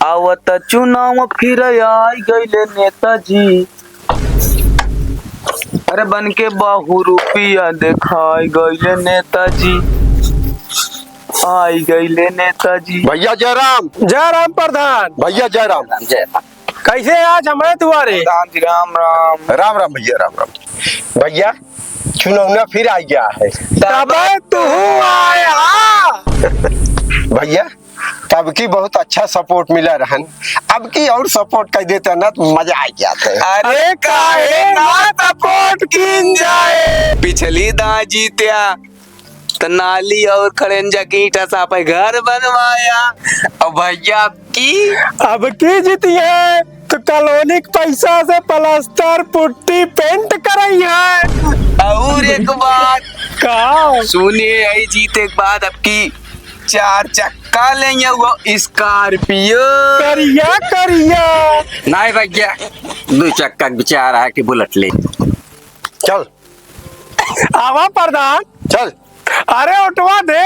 आवत चुनाव फिर आई गईले नेताजी। अरे बन के बहु रुपया दिखाई गईले नेताजी, आई गईले नेताजी। भैया जयराम। जयराम प्रधान। भैया जयराम। कैसे आज हमारे दुआरे? प्रधान जी राम राम। राम राम भैया, राम राम। भैया चुनाव फिर आ गया है। तब तू आया। भैया तब की बहुत अच्छा सपोर्ट मिला रहन, अब की और सपोर्ट कर देते ना तो मजा आ जाता है। अरे काहे ना सपोर्ट किन जाए। पिछली दा जीत्या तो नाली और खड़ंजा की ईटा साफ घर बनवाया। अब भैया अब की जीती है तो कॉलोनी के पैसा से प्लास्टर पुट्टी पेंट कराई है। और एक बात का सुनिए, यही जीते के बाद अब की 4 चक्का लेंगे वो स्कॉर्पियो। करिया करिया नहीं भैया 2 चक्का विचार है कि बुलेट ले। चल आवा प्रधान। चल। अरे उठवा दे।